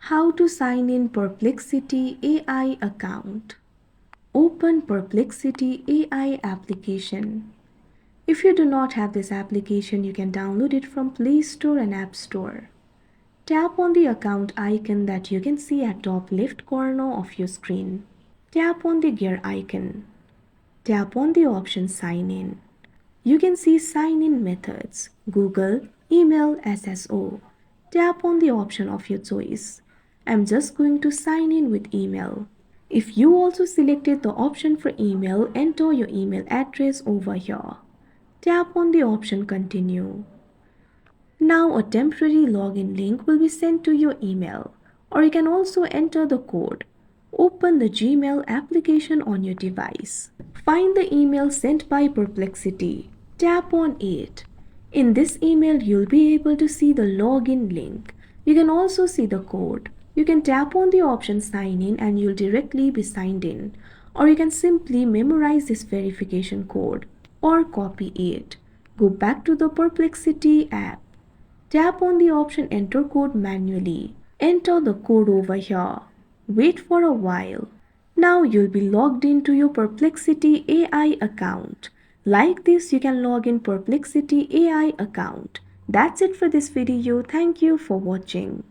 How to sign in Perplexity AI account. Open Perplexity AI application. If you do not have this application, you can download it from Play Store and App Store. Tap on the account icon that you can see at top left corner of your screen. Tap on the gear icon. Tap on the option Sign In. You can see sign in methods: Google, email, SSO. Tap on the option of your choice. I'm just going to sign in with email. If you also selected the option for email, enter your email address over here. Tap on the option Continue. Now a temporary login link will be sent to your email, or you can also enter the code. Open the Gmail application on your device. Find the email sent by Perplexity. Tap on it. In this email, you'll be able to see the login link. You can also see the code. You can tap on the option Sign In and you'll directly be signed in. Or you can simply memorize this verification code or copy it. Go back to the Perplexity app. Tap on the option Enter code manually. Enter the code over here. Wait for a while. Now you'll be logged into your Perplexity AI account. Like this, you can log in Perplexity AI account. That's it for this video. Thank you for watching.